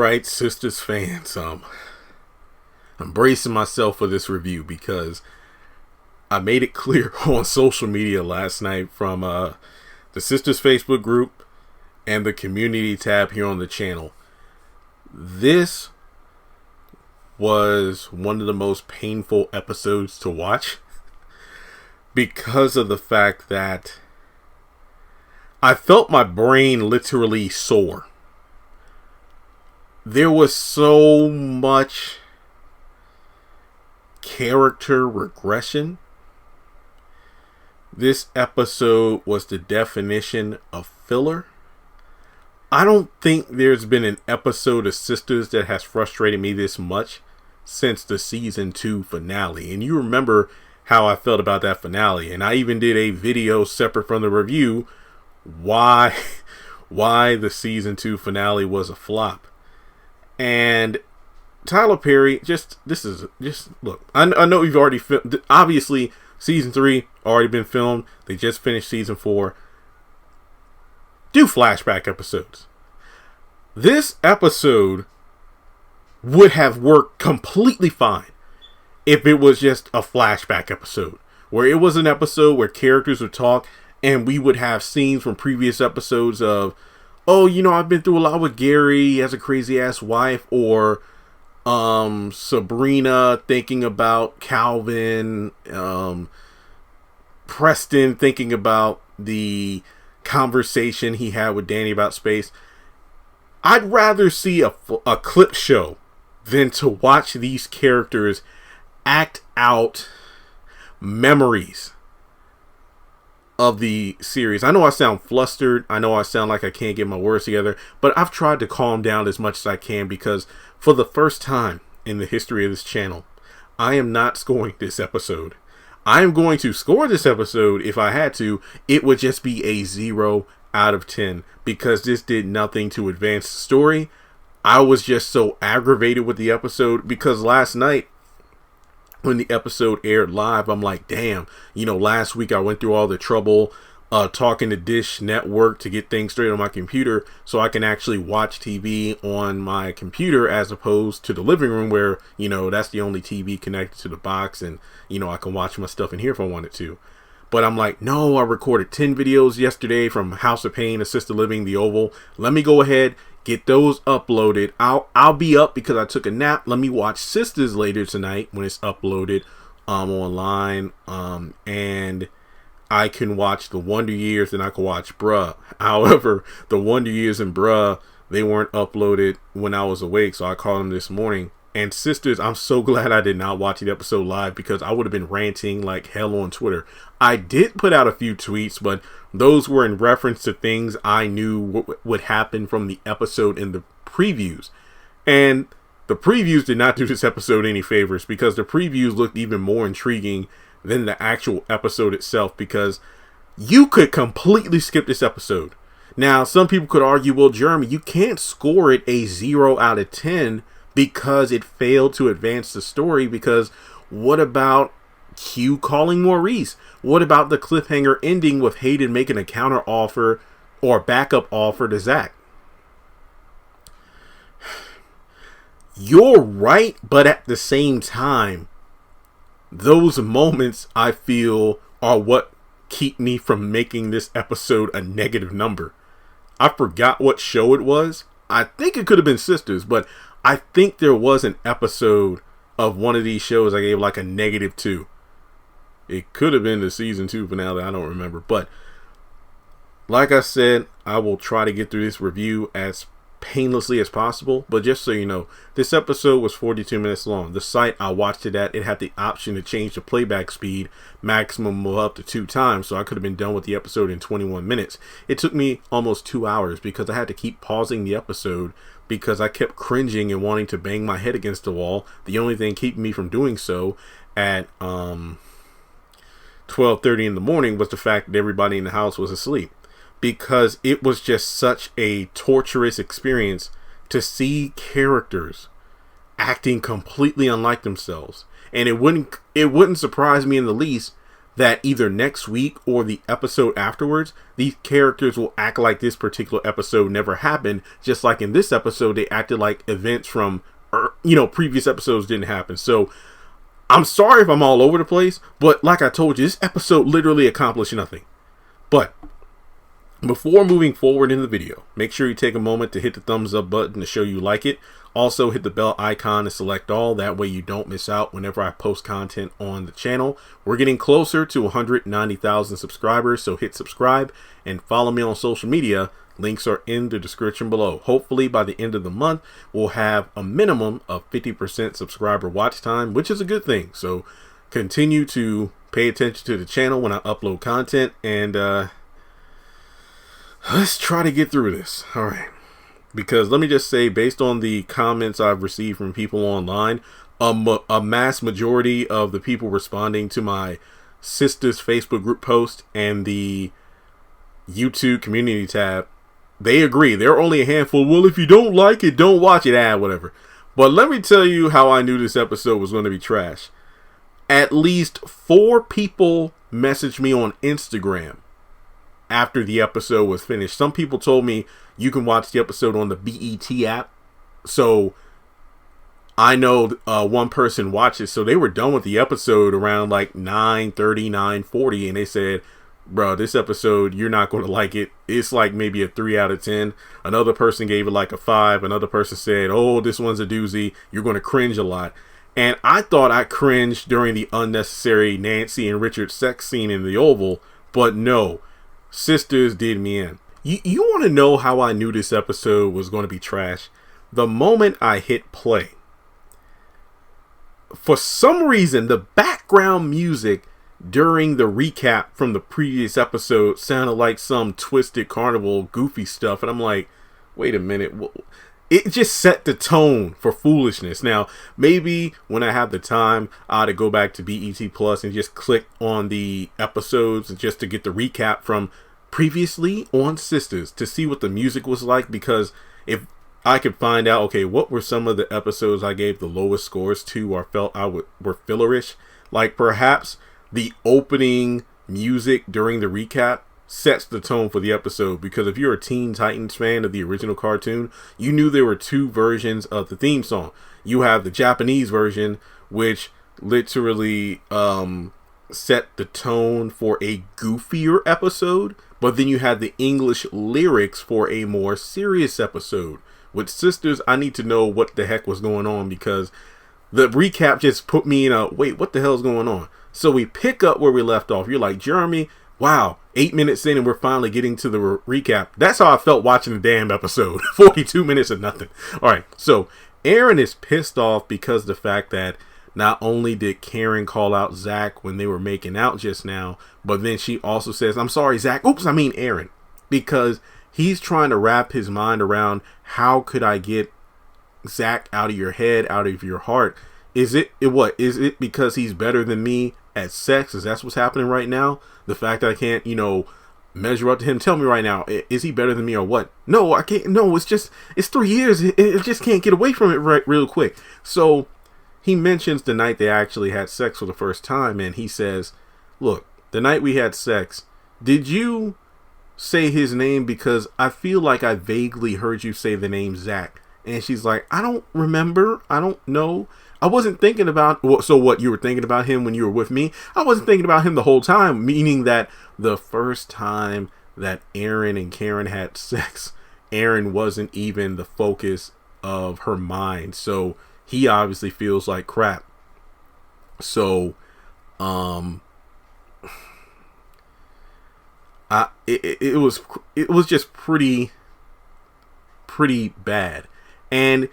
right, Sistas fans, I'm bracing myself for this review because I made it clear on social media last night from the Sistas Facebook group and the community tab here on the channel. This was one of the most painful episodes to watch because of the fact that I felt my brain literally sore. There was so much character regression. This episode was the definition of filler. I don't think there's been an episode of Sistas that has frustrated me this much since the season 2 finale. And you remember how I felt about that finale. And I even did a video separate from the review why the season 2 finale was a flop. And Tyler Perry, look, I know you've already filmed. Obviously, season 3 already been filmed. They just finished season 4. Do flashback episodes. This episode would have worked completely fine if it was just a flashback episode, where it was an episode where characters would talk and we would have scenes from previous episodes of, oh, I've been through a lot with Gary, he has a crazy ass wife, or Sabrina thinking about Calvin, Preston thinking about the conversation he had with Danny about space. I'd rather see a clip show than to watch these characters act out memories of the series. I know I sound flustered. I know I sound like I can't get my words together, but I've tried to calm down as much as I can because for the first time in the history of this channel, I am not scoring this episode. I am going to score this episode if I had to. It would just be a 0 out of 10 because this did nothing to advance the story. I was just so aggravated with the episode because last night when the episode aired live, I'm like, damn, last week I went through all the trouble talking to Dish Network to get things straight on my computer so I can actually watch TV on my computer as opposed to the living room where, that's the only TV connected to the box and, I can watch my stuff in here if I wanted to. But I'm like, no, I recorded 10 videos yesterday from House of Pain, Assisted Living, The Oval. Let me go ahead, get those uploaded. I'll be up because I took a nap. Let me watch Sistas later tonight when it's uploaded online. And I can watch The Wonder Years and I can watch Bruh. However, The Wonder Years and Bruh, they weren't uploaded when I was awake, so I called them this morning. And Sistas, I'm so glad I did not watch the episode live because I would have been ranting like hell on Twitter. I did put out a few tweets, but those were in reference to things I knew would happen from the episode in the previews. And the previews did not do this episode any favors because the previews looked even more intriguing than the actual episode itself because you could completely skip this episode. Now, some people could argue, well, Jeremy, you can't score it a 0 out of 10 because it failed to advance the story because what about Q calling Maurice? What about the cliffhanger ending with Hayden making a counter offer or backup offer to Zach? You're right, but at the same time, those moments I feel are what keep me from making this episode a negative number. I forgot what show it was. I think it could have been Sistas, but I think there was an episode of one of these shows I gave like a -2. It could have been the season 2 finale. I don't remember. But like I said, I will try to get through this review as painlessly as possible. But just so you know, this episode was 42 minutes long. The site I watched it at, it had the option to change the playback speed maximum of up to 2 times. So I could have been done with the episode in 21 minutes. It took me almost 2 hours because I had to keep pausing the episode because I kept cringing and wanting to bang my head against the wall. The only thing keeping me from doing so at 12:30 in the morning was the fact that everybody in the house was asleep. Because it was just such a torturous experience to see characters acting completely unlike themselves. And it wouldn't surprise me in the least that either next week or the episode afterwards, these characters will act like this particular episode never happened. Just like in this episode, they acted like events from, previous episodes didn't happen. So I'm sorry if I'm all over the place, but like I told you, this episode literally accomplished nothing. But before moving forward in the video, make sure you take a moment to hit the thumbs up button to show you like it. Also hit the bell icon to select all. That way you don't miss out whenever I post content on the channel. We're getting closer to 190,000 subscribers, so hit subscribe and follow me on social media. Links are in the description below. Hopefully by the end of the month, we'll have a minimum of 50% subscriber watch time, which is a good thing. So continue to pay attention to the channel when I upload content, and let's try to get through this. All right. Because let me just say, based on the comments I've received from people online, a mass majority of the people responding to my Sistas Facebook group post and the YouTube community tab, they agree. There are only a handful. Well, if you don't like it, don't watch it, whatever. But let me tell you how I knew this episode was going to be trash. At least 4 people messaged me on Instagram after the episode was finished. Some people told me you can watch the episode on the BET app. So I know one person watched it. So they were done with the episode around like 9:30, 9:40. And they said, bro, this episode, you're not going to like it. It's like maybe a 3 out of 10. Another person gave it like a 5. Another person said, oh, this one's a doozy. You're going to cringe a lot. And I thought I cringed during the unnecessary Nancy and Richard sex scene in the Oval. But no. Sisters did me in. You want to know how I knew this episode was going to be trash? The moment I hit play, for some reason, the background music during the recap from the previous episode sounded like some Twisted Carnival goofy stuff. And I'm like, wait a minute. It just set the tone for foolishness. Now, maybe when I have the time, I ought to go back to BET Plus and just click on the episodes just to get the recap from previously on Sisters to see what the music was like. Because if I could find out, okay, what were some of the episodes I gave the lowest scores to or felt were fillerish, like perhaps the opening music during the recap sets the tone for the episode. Because if you're a Teen Titans fan of the original cartoon, you knew there were 2 versions of the theme song. You have the Japanese version, which literally set the tone for a goofier episode, but then you had the English lyrics for a more serious episode. With Sisters, I need to know what the heck was going on, because the recap just put me in a, wait, what the hell is going on? So we pick up where we left off. You're like, Jeremy, wow, 8 minutes in and we're finally getting to the recap. That's how I felt watching the damn episode. 42 minutes of nothing. All right, so Aaron is pissed off because of the fact that not only did Karen call out Zach when they were making out just now, but then she also says, I'm sorry, Zach. Oops, I mean Aaron. Because he's trying to wrap his mind around, how could I get Zach out of your head, out of your heart? Is it because he's better than me at sex? Is that what's happening right now? The fact that I can't, measure up to him. Tell me right now, is he better than me or what? No, I can't. No, it's 3 years. It just can't get away from it real quick. So he mentions the night they actually had sex for the first time, and he says, look, the night we had sex, did you say his name? Because I feel like I vaguely heard you say the name Zach. And she's like, I don't remember. I don't know. I wasn't thinking about, so what, you were thinking about him when you were with me? I wasn't thinking about him the whole time, meaning that the first time that Aaron and Karen had sex, Aaron wasn't even the focus of her mind. So he obviously feels like crap. So, it was just pretty bad. And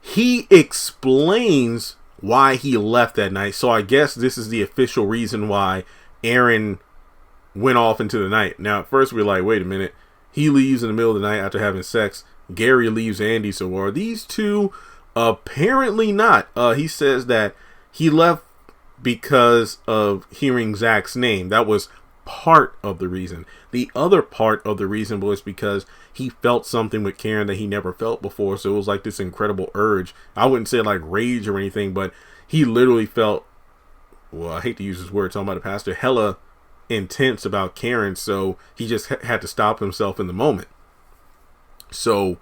he explains why he left that night. So I guess this is the official reason why Aaron went off into the night. Now, at first we're like, wait a minute. He leaves in the middle of the night after having sex. Gary leaves Andy. So are these two? Apparently not. He says that he left because of hearing Zach's name. That was part of the reason. The other part of the reason was because he felt something with Karen that he never felt before. So it was like this incredible urge. I wouldn't say like rage or anything, but he literally felt well, I hate to use this word, talking about the pastor, hella intense about Karen, so he just had to stop himself in the moment. So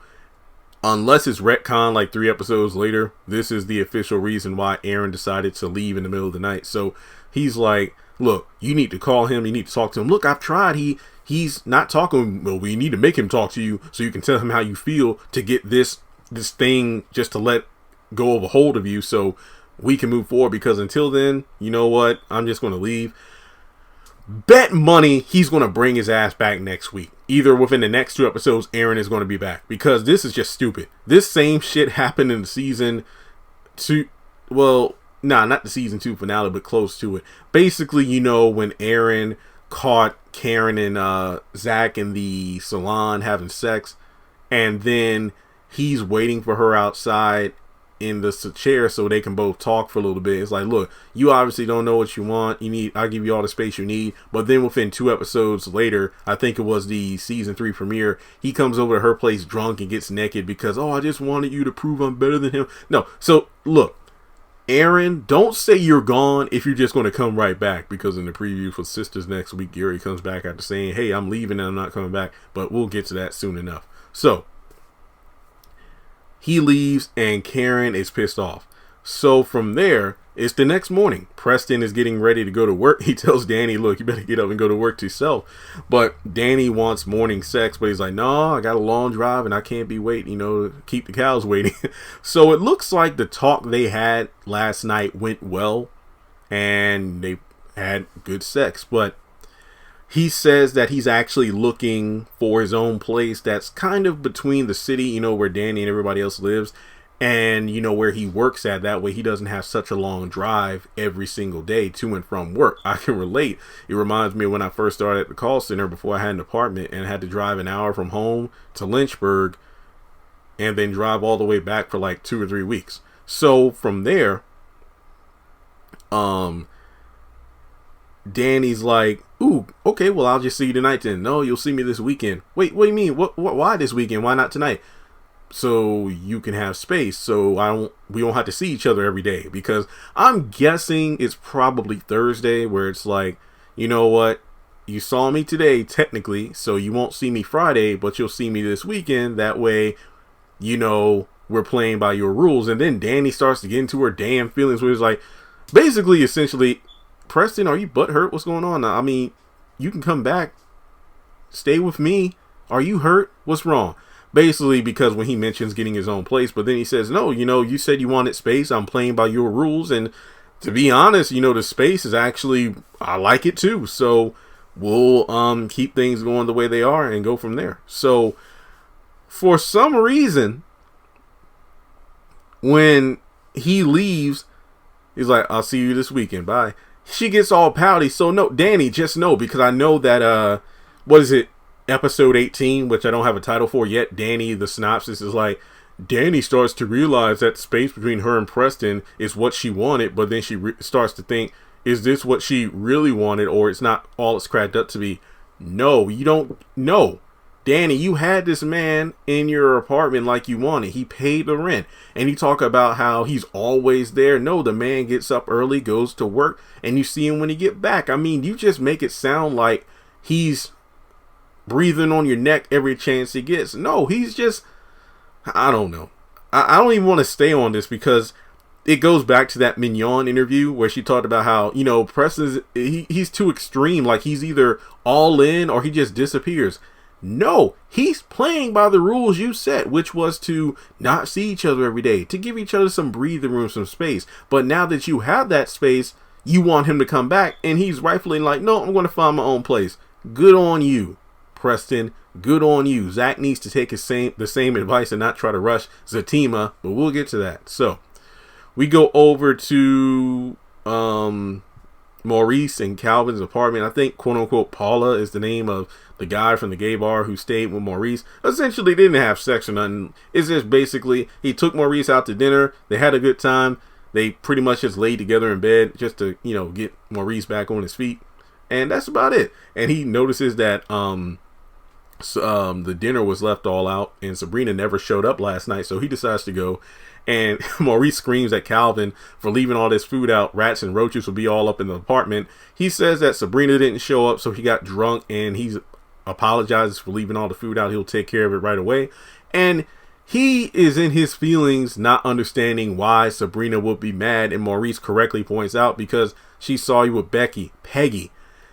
unless it's retcon like 3 episodes later, this is the official reason why Aaron decided to leave in the middle of the night. So he's like, look, you need to call him, you need to talk to him. Look, I've tried. He's not talking. Well, we need to make him talk to you so you can tell him how you feel to get this thing just to let go of a hold of you so we can move forward, because until then, you know what, I'm just going to leave. Bet money he's going to bring his ass back next week. Either within the next 2 episodes, Aaron is going to be back, because this is just stupid. This same shit happened in the season 2. Well, not the season 2 finale, but close to it. Basically, you know, when Aaron caught Karen and Zach in the salon having sex, and then he's waiting for her outside in the chair so they can both talk for a little bit. It's like, look, you obviously don't know what you want. I'll give you all the space you need. But then within 2 episodes later, I think it was the season 3 premiere, he comes over to her place drunk and gets naked because, oh, I just wanted you to prove I'm better than him. No. So look, Aaron, don't say you're gone if you're just going to come right back, because in the preview for Sistas next week, Gary comes back after saying, hey, I'm leaving and I'm not coming back. But we'll get to that soon enough. So he leaves and Karen is pissed off. So from there, it's the next morning. Preston is getting ready to go to work. He tells Danny, look, you better get up and go to work to yourself. But Danny wants morning sex, but he's like, no, I got a long drive and I can't be waiting, keep the cows waiting. So it looks like the talk they had last night went well and they had good sex. But he says that he's actually looking for his own place that's kind of between the city, where Danny and everybody else lives, and, where he works at. That way he doesn't have such a long drive every single day to and from work. I can relate. It reminds me of when I first started at the call center before I had an apartment and had to drive an hour from home to Lynchburg and then drive all the way back for like 2 or 3 weeks. So from there, Danny's like, ooh, okay, well, I'll just see you tonight then. No, you'll see me this weekend. Wait, what do you mean? Why this weekend? Why not tonight? So you can have space. So we don't have to see each other every day, because I'm guessing it's probably Thursday where it's like, you know what? You saw me today, technically, so you won't see me Friday, but you'll see me this weekend. That way, we're playing by your rules. And then Danny starts to get into her damn feelings where it's like, basically, essentially, Preston, are you butthurt? What's going on? I mean, you can come back. Stay with me. Are you hurt? What's wrong? Basically, because when he mentions getting his own place, but then he says, no, you said you wanted space. I'm playing by your rules. And to be honest, the space is actually, I like it too. So we'll keep things going the way they are and go from there. So for some reason, when he leaves, he's like, I'll see you this weekend. Bye. She gets all pouty. So no, Danny, just know, because I know that, what is it? Episode 18, which I don't have a title for yet. Danny, the synopsis is like, Danny starts to realize that the space between her and Preston is what she wanted, but then she starts to think, is this what she really wanted, or it's not all it's cracked up to be? No, you don't know. Danny, you had this man in your apartment like you wanted. He paid the rent. And you talk about how he's always there. No, the man gets up early, goes to work, and you see him when he get back. I mean, you just make it sound like he's breathing on your neck every chance he gets. No, he's just, I don't know. I don't even want to stay on this, because it goes back to that Mignon interview where she talked about how, Preston's, he's too extreme. Like, he's either all in or he just disappears. No, he's playing by the rules you set, which was to not see each other every day, to give each other some breathing room, some space. But now that you have that space, you want him to come back, and he's rightfully like, no, I'm going to find my own place. Good on you, Preston. Good on you. Zach needs to take the same advice and not try to rush Zatima, but we'll get to that. So we go over to Maurice and Calvin's apartment. I think, quote unquote, Paula is the name of the guy from the gay bar who stayed with Maurice. Essentially, they didn't have sex or nothing. It's just basically he took Maurice out to dinner. They had a good time. They pretty much just laid together in bed just to, get Maurice back on his feet. And that's about it. And he notices that So, the dinner was left all out, and Sabrina never showed up last night, so he decides to go. And Maurice screams at Calvin for leaving all this food out. Rats and roaches will be all up in the apartment. He says that Sabrina didn't show up, so he got drunk, and he apologizes for leaving all the food out. He'll take care of it right away. And he is in his feelings, not understanding why Sabrina would be mad. And Maurice correctly points out, because she saw you with Peggy.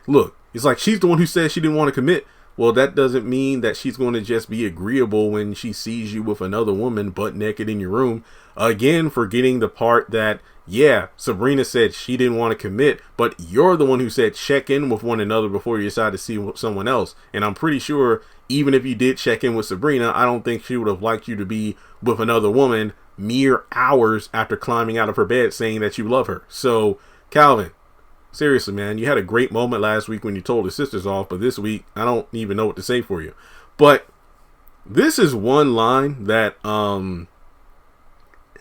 Look, it's like she's the one who said she didn't want to commit. Well, that doesn't mean that she's going to just be agreeable when she sees you with another woman butt naked in your room. Again, forgetting the part that, yeah, Sabrina said she didn't want to commit, but you're the one who said check in with one another before you decide to see someone else. And I'm pretty sure even if you did check in with Sabrina, I don't think she would have liked you to be with another woman mere hours after climbing out of her bed saying that you love her. So, Calvin, seriously, man, you had a great moment last week when you told the sisters off, but this week, I don't even know what to say for you. But this is one line that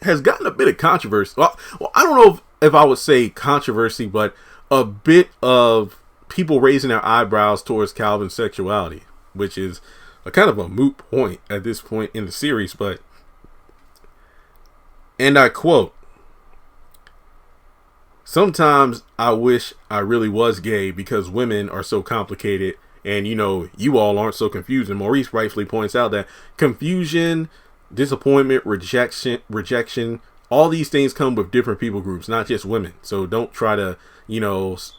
has gotten a bit of controversy. Well, I don't know if I would say controversy, but a bit of people raising their eyebrows towards Calvin's sexuality, which is a kind of a moot point at this point in the series. But, and I quote, "Sometimes I wish I really was gay because women are so complicated and, you all aren't so confused." And Maurice rightfully points out that confusion, disappointment, rejection, all these things come with different people groups, not just women. So don't try to,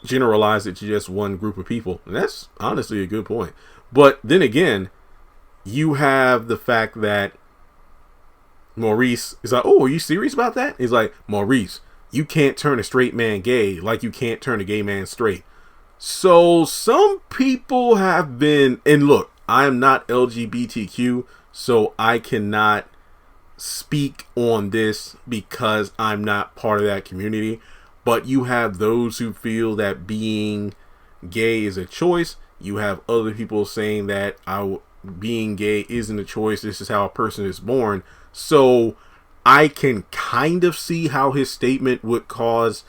generalize it to just one group of people. And that's honestly a good point. But then again, you have the fact that Maurice is like, "Oh, are you serious about that?" He's like, "Maurice, you can't turn a straight man gay like you can't turn a gay man straight." So some people have been, and look, I am not LGBTQ, so I cannot speak on this because I'm not part of that community. But you have those who feel that being gay is a choice. You have other people saying that being gay isn't a choice. This is how a person is born. So I can kind of see how his statement would cause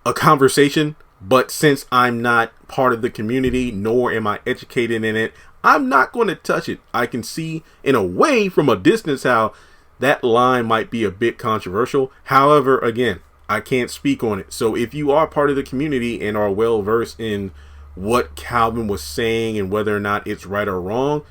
a conversation, but since I'm not part of the community, nor am I educated in it, I'm not going to touch it. I can see in a way from a distance how that line might be a bit controversial. However, again, I can't speak on it. So if you are part of the community and are well versed in what Calvin was saying and whether or not it's right or wrong,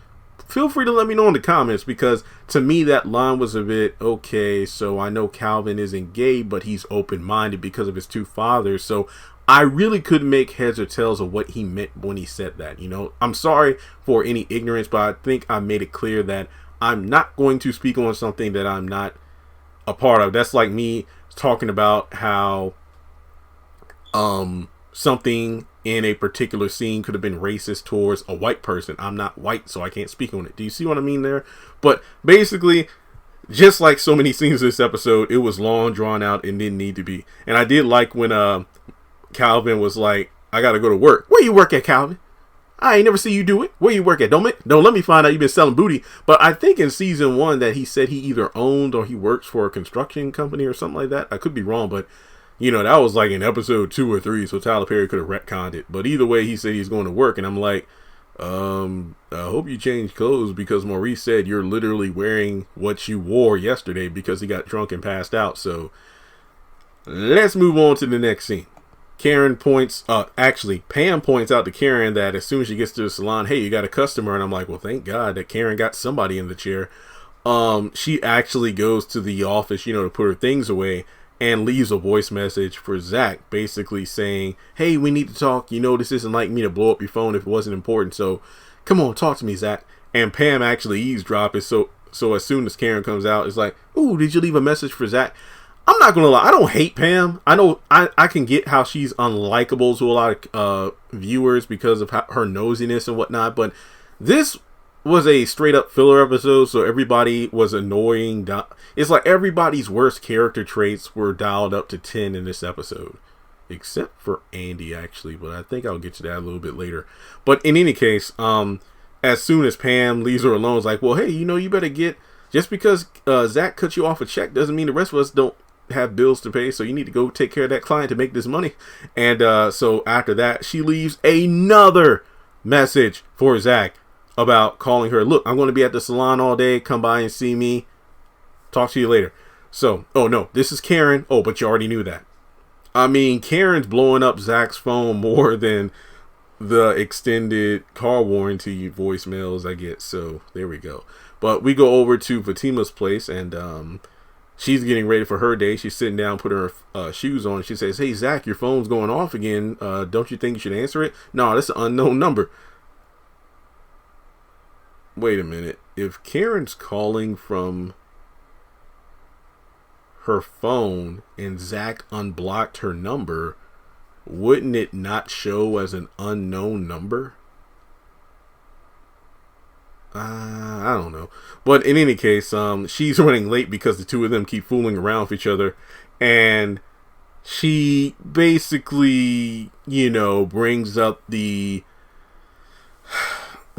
feel free to let me know in the comments, because to me that line was a bit, okay, so I know Calvin isn't gay, but he's open-minded because of his two fathers. So I really couldn't make heads or tails of what he meant when he said that. I'm sorry for any ignorance, but I think I made it clear that I'm not going to speak on something that I'm not a part of. That's like me talking about how something in a particular scene could have been racist towards a white person. I'm not white, so I can't speak on it. Do you see what I mean there? But basically, just like so many scenes of this episode, it was long, drawn out, and didn't need to be. And I did like when Calvin was like, "I gotta go to work." "Where you work at, Calvin? I ain't never see you do it. Where you work at? Don't let me find out you've been selling booty." But I think in season 1 that he said he either owned or he works for a construction company or something like that. I could be wrong, but that was like in episode 2 or 3, so Tyler Perry could have retconned it. But either way, he said he's going to work, and I'm like, I hope you change clothes, because Maurice said you're literally wearing what you wore yesterday because he got drunk and passed out. So let's move on to the next scene. Pam points out to Karen that as soon as she gets to the salon, "Hey, you got a customer." And I'm like, well, thank God that Karen got somebody in the chair. She actually goes to the office, to put her things away, and leaves a voice message for Zach, basically saying, "Hey, we need to talk. This isn't like me to blow up your phone if it wasn't important. So come on, talk to me, Zach." And Pam actually eavesdropped it. So as soon as Karen comes out, it's like, "Ooh, did you leave a message for Zach?" I'm not going to lie. I don't hate Pam. I know I can get how she's unlikable to a lot of viewers because of her nosiness and whatnot. But this was a straight up filler episode, so everybody was annoying. It's like everybody's worst character traits were dialed up to 10 in this episode, except for Andy, actually, but I think I'll get to that a little bit later. But in any case, as soon as Pam leaves her alone, it's like, well, hey, you better get, just because Zach cut you off a check doesn't mean the rest of us don't have bills to pay, so you need to go take care of that client to make this money. And so after that, she leaves another message for Zach about calling her. Look, I'm going to be at the salon all day. Come by and see me. Talk to you later. So, oh no, this is Karen. Oh, but you already knew that. I mean, Karen's blowing up Zach's phone more than the extended car warranty voicemails I get. So there we go. But we go over to Fatima's place, and she's getting ready for her day. She's sitting down, putting her shoes on. She says, "Hey, Zach, your phone's going off again. Don't you think you should answer it?" "No, that's an unknown number." Wait a minute. If Karen's calling from her phone and Zach unblocked her number, wouldn't it not show as an unknown number? I don't know. But in any case, she's running late because the two of them keep fooling around with each other. And she basically, brings up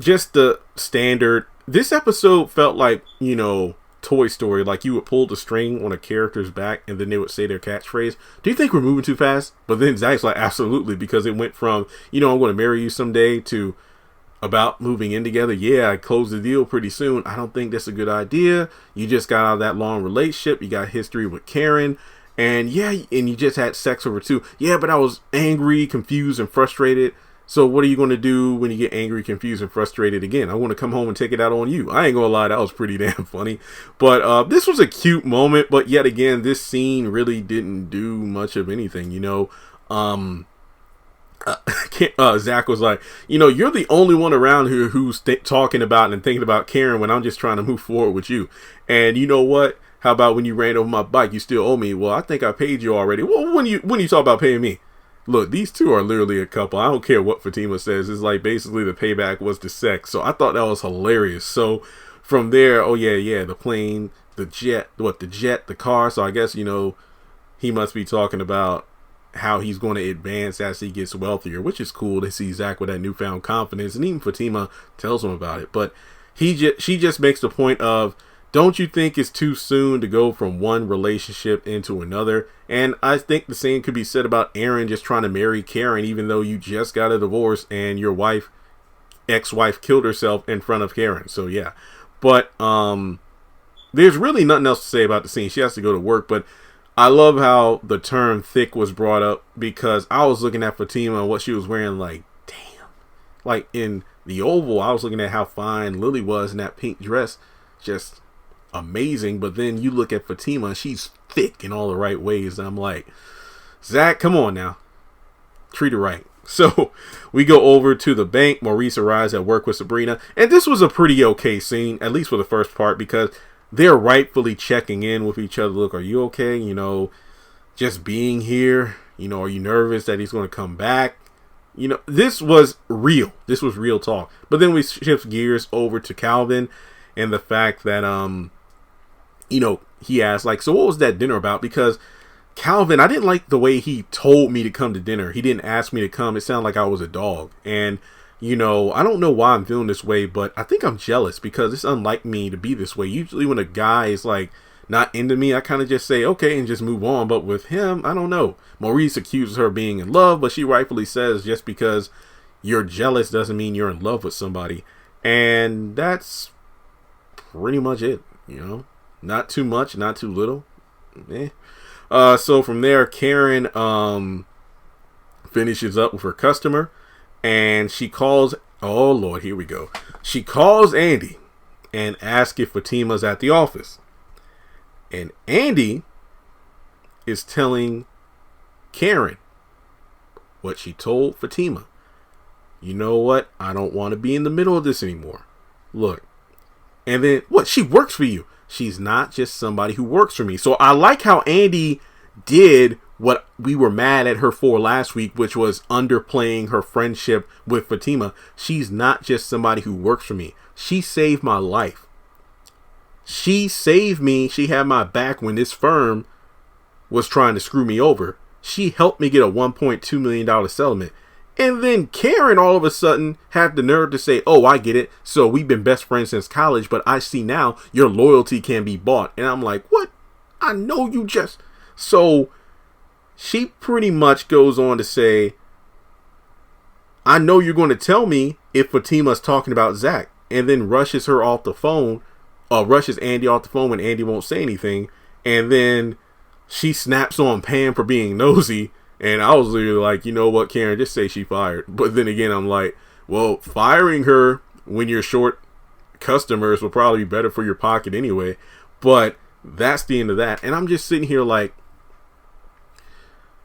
just the standard. This episode felt like, Toy Story, like you would pull the string on a character's back and then they would say their catchphrase. "Do you think we're moving too fast?" But then Zach's like, "Absolutely," because it went from, "I'm going to marry you someday," to "about moving in together. Yeah, I closed the deal pretty soon. I don't think that's a good idea. You just got out of that long relationship. You got history with Karen. And you just had sex over 2. Yeah, but I was angry, confused, and frustrated. So what are you going to do when you get angry, confused, and frustrated again? I want to come home and take it out on you." I ain't going to lie, that was pretty damn funny. But this was a cute moment. But yet again, this scene really didn't do much of anything, Zach was like, "You're the only one around here who's talking about and thinking about Karen when I'm just trying to move forward with you. And you know what? How about when you ran over my bike, you still owe me?" "Well, I think I paid you already." "Well, when you talk about paying me?" Look, these two are literally a couple. I don't care what Fatima says. It's like basically the payback was the sex. So I thought that was hilarious. So from there, the plane, the jet, the car. So I guess, he must be talking about how he's going to advance as he gets wealthier, which is cool to see Zach with that newfound confidence. And even Fatima tells him about it. But she just makes the point of, don't you think it's too soon to go from one relationship into another? And I think the same could be said about Aaron just trying to marry Karen, even though you just got a divorce and your ex-wife killed herself in front of Karen. So yeah, but there's really nothing else to say about the scene. She has to go to work, but I love how the term thick was brought up, because I was looking at Fatima and what she was wearing, like, damn. Like in the Oval, I was looking at how fine Lily was in that pink dress. Just amazing. But then you look at Fatima and she's thick in all the right ways. And I'm like, Zach, come on now. Treat her right. So we go over to the bank. Maurice arrives at work with Sabrina. And this was a pretty okay scene, at least for the first part, because they're rightfully checking in with each other. Look, are you okay? Just being here. Are you nervous that he's going to come back? This was real. This was real talk. But then we shift gears over to Calvin and the fact that, he asked, like, so what was that dinner about? Because Calvin, I didn't like the way he told me to come to dinner. He didn't ask me to come. It sounded like I was a dog. And, I don't know why I'm feeling this way, but I think I'm jealous because it's unlike me to be this way. Usually when a guy is like not into me, I kind of just say, okay, and just move on. But with him, I don't know. Maurice accuses her of being in love, but she rightfully says just because you're jealous doesn't mean you're in love with somebody. And that's pretty much it, Not too much, not too little. So from there, Karen finishes up with her customer, and she calls, oh Lord, here we go. She calls Andy and asks if Fatima's at the office. And Andy is telling Karen what she told Fatima. You know what? I don't want to be in the middle of this anymore. Look. And then, what? She works for you. She's not just somebody who works for me. So I like how Andy did what we were mad at her for last week, which was underplaying her friendship with Fatima. She's not just somebody who works for me. She saved my life. She saved me. She had my back when this firm was trying to screw me over. She helped me get a $1.2 million settlement. And then Karen all of a sudden had the nerve to say, oh, I get it. So we've been best friends since college, but I see now your loyalty can be bought. And I'm like, what? I know you just... So she pretty much goes on to say, I know you're going to tell me if Fatima's talking about Zach, and then rushes her off the phone, rushes Andy off the phone when Andy won't say anything, and then she snaps on Pam for being nosy, and I was literally like, you know what, Karen, just say she fired. But then again, I'm like, well, firing her when you're short customers will probably be better for your pocket anyway. But that's the end of that. And I'm just sitting here like,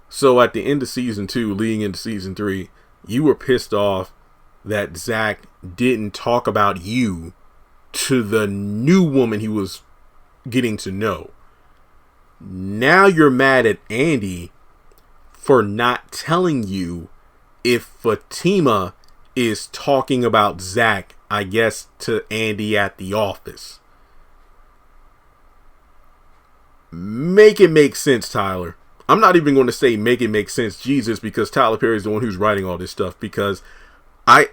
so at the end of season 2, leading into season 3, you were pissed off that Zach didn't talk about you to the new woman he was getting to know. Now you're mad at Andy for not telling you if Fatima is talking about Zach, I guess, to Andy at the office. Make it make sense, Tyler. I'm not even going to say make it make sense, Jesus, because Tyler Perry is the one who's writing all this stuff, because I'm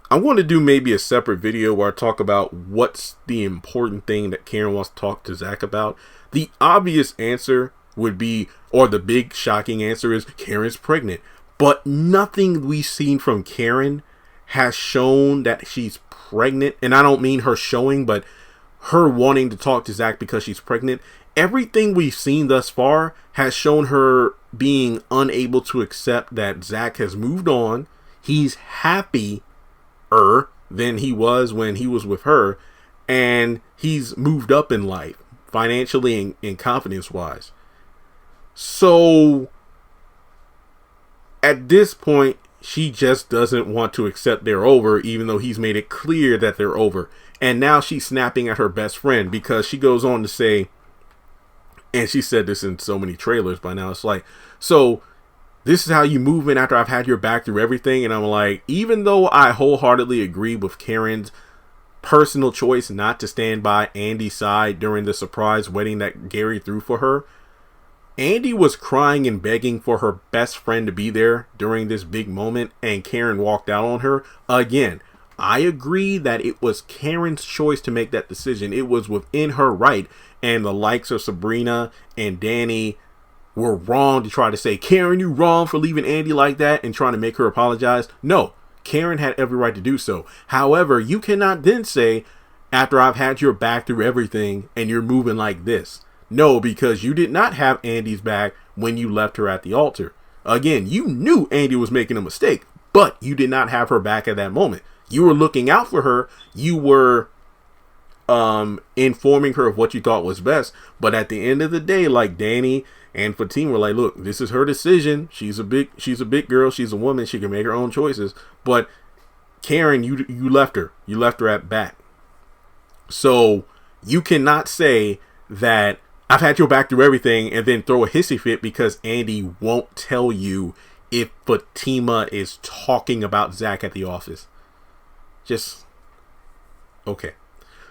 going to do maybe a separate video where I talk about what's the important thing that Karen wants to talk to Zach about. The obvious answer would be, or the big shocking answer is, Karen's pregnant. But nothing we've seen from Karen has shown that she's pregnant. And I don't mean her showing, but her wanting to talk to Zach because she's pregnant. Everything we've seen thus far has shown her being unable to accept that Zach has moved on. He's happier than he was when he was with her. And he's moved up in life, financially and confidence-wise. So at this point, she just doesn't want to accept they're over, even though he's made it clear that they're over. And now she's snapping at her best friend, because she goes on to say, and she said this in so many trailers by now, it's like, so this is how you move in after I've had your back through everything. And I'm like, even though I wholeheartedly agree with Karen's personal choice not to stand by Andy's side during the surprise wedding that Gary threw for her, Andy was crying and begging for her best friend to be there during this big moment, and Karen walked out on her. Again, I agree that it was Karen's choice to make that decision. It was within her right, and the likes of Sabrina and Danny were wrong to try to say, Karen, you wrong for leaving Andy like that, and trying to make her apologize. No, Karen had every right to do so. However, you cannot then say, after I've had your back through everything and you're moving like this. No, because you did not have Andy's back when you left her at the altar. Again, you knew Andy was making a mistake, but you did not have her back at that moment. You were looking out for her. You were informing her of what you thought was best. But at the end of the day, like Danny and Fatima were like, look, this is her decision. She's a big girl. She's a woman. She can make her own choices. But Karen, you left her. You left her at back. So you cannot say that I've had your back through everything and then throw a hissy fit because Andy won't tell you if Fatima is talking about Zach at the office. Just okay.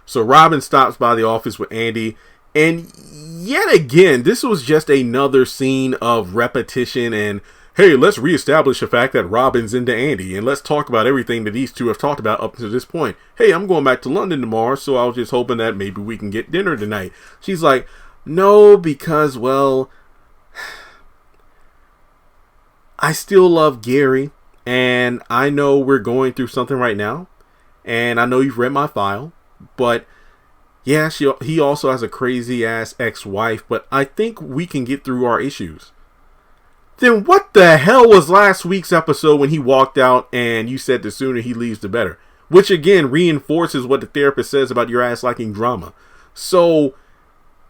So Robin stops by the office with Andy, and yet again, this was just another scene of repetition and, hey, let's reestablish the fact that Robin's into Andy, and let's talk about everything that these two have talked about up to this point. Hey, I'm going back to London tomorrow, so I was just hoping that maybe we can get dinner tonight. She's like, no, because, well, I still love Gary, and I know we're going through something right now, and I know you've read my file, but yeah, he also has a crazy ass ex-wife, but I think we can get through our issues. Then what the hell was last week's episode when he walked out and you said the sooner he leaves the better? Which again reinforces what the therapist says about your ass liking drama. So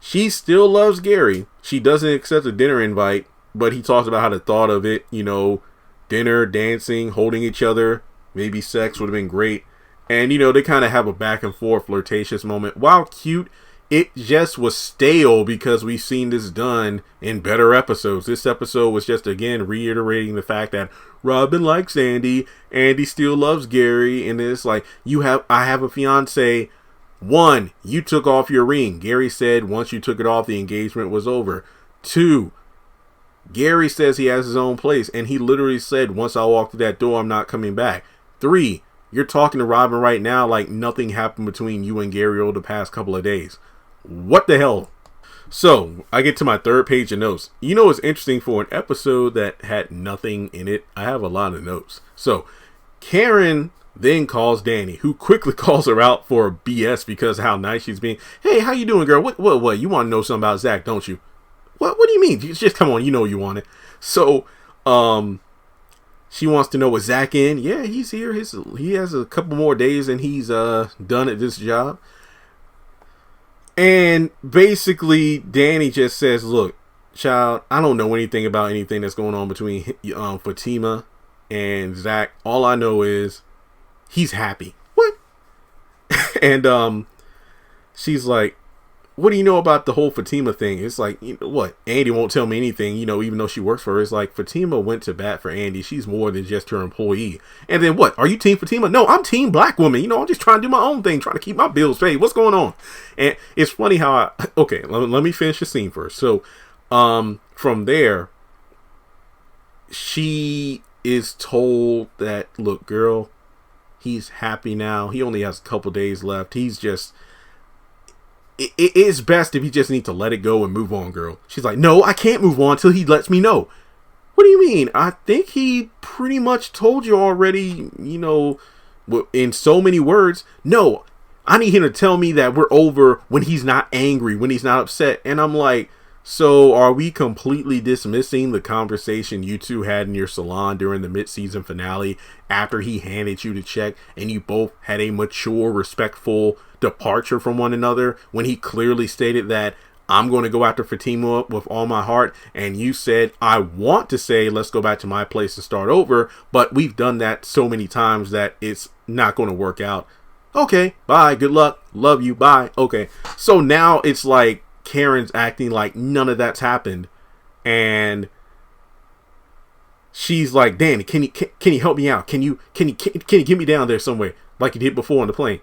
she still loves Gary. She doesn't accept a dinner invite, but he talks about how the thought of it, dinner, dancing, holding each other, maybe sex would have been great. And, they kind of have a back and forth flirtatious moment. While cute, it just was stale because we've seen this done in better episodes. This episode was just, again, reiterating the fact that Robin likes Andy. Andy still loves Gary. And it's like, I have a fiance. 1, you took off your ring. Gary said once you took it off, the engagement was over. 2, Gary says he has his own place. And he literally said, once I walk through that door, I'm not coming back. 3, you're talking to Robin right now like nothing happened between you and Gary over the past couple of days. What the hell? So I get to my third page of notes. You know, it's interesting for an episode that had nothing in it. I have a lot of notes. So Karen then calls Danny, who quickly calls her out for BS because of how nice she's being. Hey, how you doing, girl? What? You want to know something about Zach, don't you? What do you mean? Just come on, you know you want it. So, she wants to know what Zach in. Yeah, he's here. He has a couple more days and he's done at this job. And basically, Danny just says, look, child, I don't know anything about anything that's going on between Fatima and Zach. All I know is he's happy. What? And she's like, what do you know about the whole Fatima thing? It's like, you know what? Andy won't tell me anything, you know, even though she works for her. It's like, Fatima went to bat for Andy. She's more than just her employee. And then what? Are you team Fatima? No, I'm team black woman. You know, I'm just trying to do my own thing, trying to keep my bills paid. What's going on? And it's funny how okay, let me finish the scene first. So, from there, she is told that, look, girl, he's happy now. He only has a couple days left. He's just... It is best if you just need to let it go and move on, girl. She's like, no, I can't move on until he lets me know. What do you mean? I think he pretty much told you already, you know, in so many words. No, I need him to tell me that we're over when he's not angry, when he's not upset. And I'm like, so are we completely dismissing the conversation you two had in your salon during the mid-season finale after he handed you the check and you both had a mature, respectful departure from one another when he clearly stated that I'm going to go after Fatima with all my heart, and you said, I want to say let's go back to my place and start over, but we've done that so many times that it's not going to work out. Okay, bye, good luck, love you, bye. Okay, so now it's like Karen's acting like none of that's happened, and she's like, Danny, can you help me out? Can you get me down there somewhere like you did before on the plane?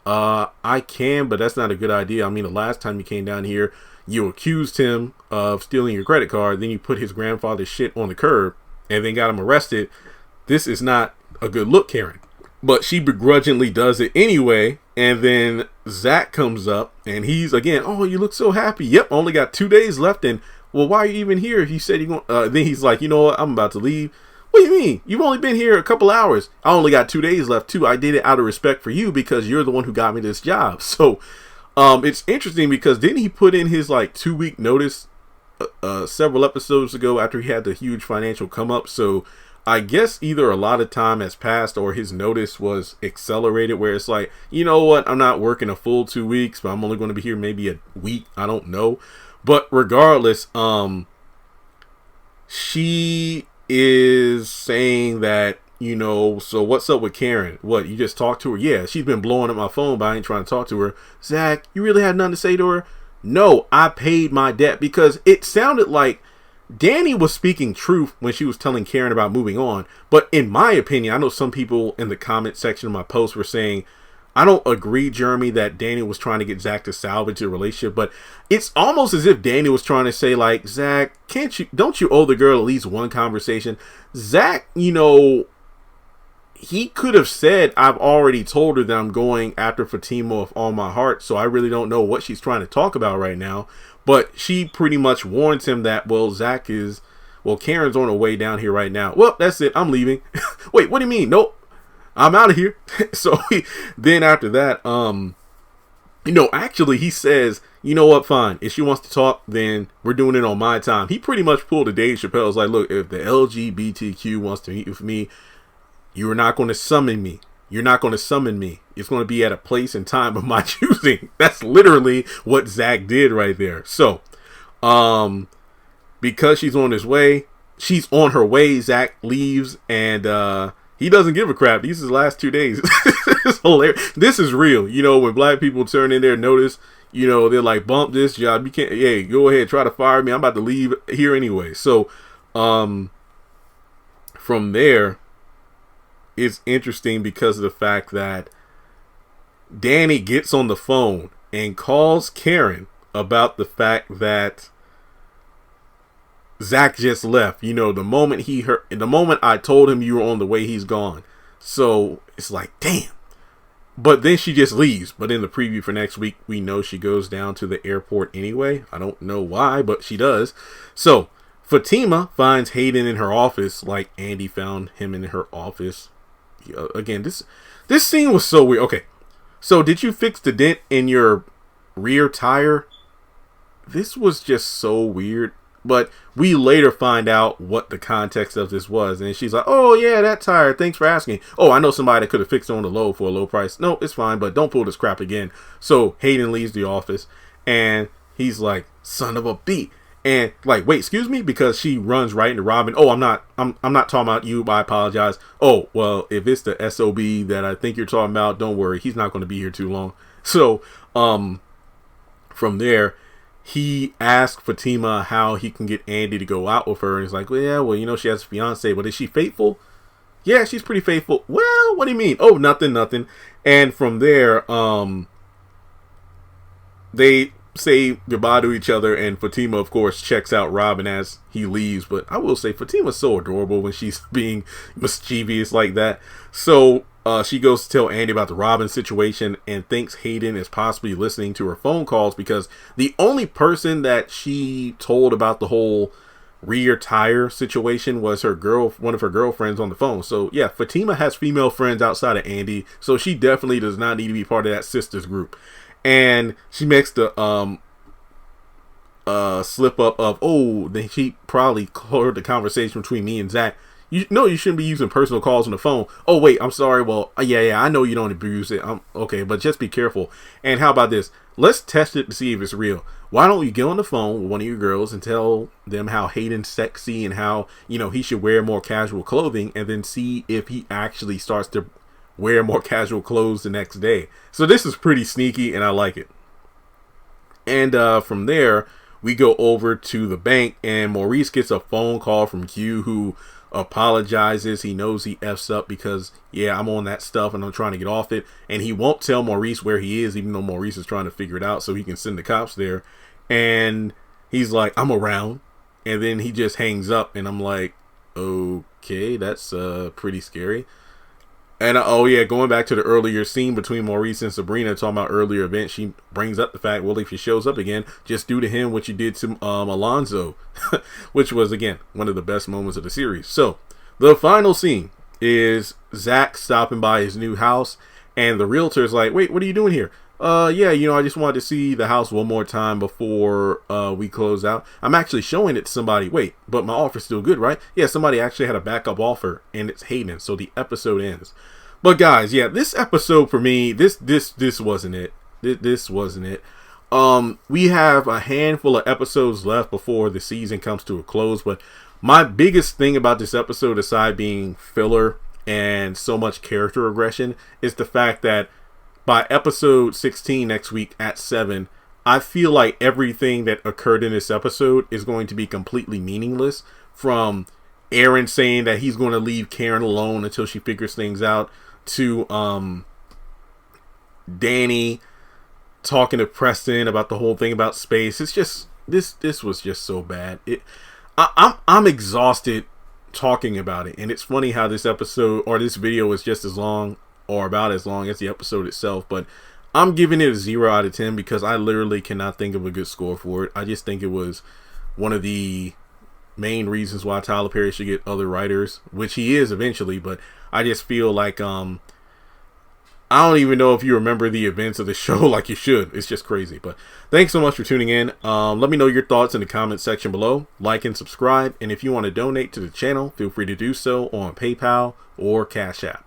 I can, but that's not a good idea. I mean, the last time you came down here, you accused him of stealing your credit card, then you put his grandfather's shit on the curb and then got him arrested. This is not a good look, Karen. But she begrudgingly does it anyway, and then Zach comes up and he's again, oh, you look so happy. Yep, only got 2 days left, and well, why are you even here if you said you're going then he's like, you know what, I'm about to leave. What do you mean? You've only been here a couple hours. I only got 2 days left too. I did it out of respect for you because you're the one who got me this job. So it's interesting because didn't he put in his like 2-week notice several episodes ago after he had the huge financial come up? So I guess either a lot of time has passed or his notice was accelerated where it's like, you know what, I'm not working a full 2 weeks, but I'm only going to be here maybe a week. I don't know. But regardless, she is saying that, you know, so what's up with Karen? What, you just talked to her? Yeah, she's been blowing up my phone, but I ain't trying to talk to her. Zach, you really had nothing to say to her? No, I paid my debt, because it sounded like Danny was speaking truth when she was telling Karen about moving on. But in my opinion, I know some people in the comment section of my post were saying, I don't agree, Jeremy, that Danny was trying to get Zach to salvage the relationship, but it's almost as if Danny was trying to say, like, Zach, don't you owe the girl at least one conversation? Zach, you know, he could have said, I've already told her that I'm going after Fatima with all my heart, so I really don't know what she's trying to talk about right now. But she pretty much warns him that, well, Karen's on her way down here right now. Well, that's it. I'm leaving. Wait, what do you mean? Nope. I'm out of here. So then after that, you know, actually he says, you know what, fine. If she wants to talk, then we're doing it on my time. He pretty much pulled a Dave Chappelle's like, look, if the LGBTQ wants to meet with me, you are not going to summon me. You're not going to summon me. It's going to be at a place and time of my choosing. That's literally what Zach did right there. So, because she's on her way, Zach leaves, and he doesn't give a crap. These are his last 2 days. It's hilarious. This is real. You know, when black people turn in their notice, you know, they're like, bump this job. You can't, hey, go ahead, try to fire me. I'm about to leave here anyway. So, from there, it's interesting because of the fact that Danny gets on the phone and calls Karen about the fact that Zach just left. You know, the moment I told him you were on the way, he's gone. So it's like, damn, But then she just leaves. But in the preview for next week, we know she goes down to the airport anyway. I don't know why, but she does. So Fatima finds Hayden in her office, like Andy found him in her office. Again, this scene was so weird. Okay, so did you fix the dent in your rear tire? This was just so weird. But we later find out what the context of this was. And she's like, oh, yeah, that tire. Thanks for asking. Oh, I know somebody that could have fixed it on the low for a low price. No, it's fine, but don't pull this crap again. So Hayden leaves the office and he's like, son of a B. And like, wait, excuse me? Because she runs right into Robin. Oh, I'm not talking about you. I apologize. Oh, well, if it's the SOB that I think you're talking about, don't worry. He's not going to be here too long. So from there, he asked Fatima how he can get Andy to go out with her. And he's like, well, yeah, well, you know, she has a fiance, but is she faithful? Yeah, she's pretty faithful. Well, what do you mean? Oh, nothing. And from there, they say goodbye to each other. And Fatima, of course, checks out Robin as he leaves. But I will say, Fatima's so adorable when she's being mischievous like that. So she goes to tell Andy about the Robin situation and thinks Hayden is possibly listening to her phone calls because the only person that she told about the whole rear tire situation was one of her girlfriends on the phone. So yeah, Fatima has female friends outside of Andy, so she definitely does not need to be part of that sisters group. And she makes the slip up of, oh, then she probably heard the conversation between me and Zach. You shouldn't be using personal calls on the phone. Oh, wait, I'm sorry. Well, yeah, I know you don't abuse it. Okay, but just be careful. And how about this? Let's test it to see if it's real. Why don't you get on the phone with one of your girls and tell them how Hayden's sexy and how, you know, he should wear more casual clothing, and then see if he actually starts to wear more casual clothes the next day. So this is pretty sneaky, and I like it. And from there, we go over to the bank, and Maurice gets a phone call from Q, who apologizes. He knows he F's up because, yeah, I'm on that stuff and I'm trying to get off it. And he won't tell Maurice where he is, even though Maurice is trying to figure it out so he can send the cops there. And he's like, I'm around. And then he just hangs up, and I'm like, okay, that's pretty scary. And oh yeah, going back to the earlier scene between Maurice and Sabrina, talking about earlier events, she brings up the fact, well, if he shows up again, just do to him what you did to Alonzo, which was, again, one of the best moments of the series. So the final scene is Zach stopping by his new house, and the realtor's like, wait, what are you doing here? Yeah, you know, I just wanted to see the house one more time before we close out. I'm actually showing it to somebody. Wait, but my offer's still good, right? Yeah, somebody actually had a backup offer, and it's Hayden. So the episode ends. But guys, yeah, this episode for me, this wasn't it. This wasn't it. We have a handful of episodes left before the season comes to a close. But my biggest thing about this episode, aside being filler and so much character regression, is the fact that by episode 16 next week at 7, I feel like everything that occurred in this episode is going to be completely meaningless. From Aaron saying that he's going to leave Karen alone until she figures things out, to Danny talking to Preston about the whole thing about space. It's just, this was just so bad. I'm exhausted talking about it. And it's funny how this episode, or this video, is just as long or about as long as the episode itself, but I'm giving it a 0 out of 10 because I literally cannot think of a good score for it. I just think it was one of the main reasons why Tyler Perry should get other writers, which he is eventually, but I just feel like I don't even know if you remember the events of the show like you should. It's just crazy. But thanks so much for tuning in. Let me know your thoughts in the comment section below. Like and subscribe, and if you want to donate to the channel, feel free to do so on PayPal or Cash App.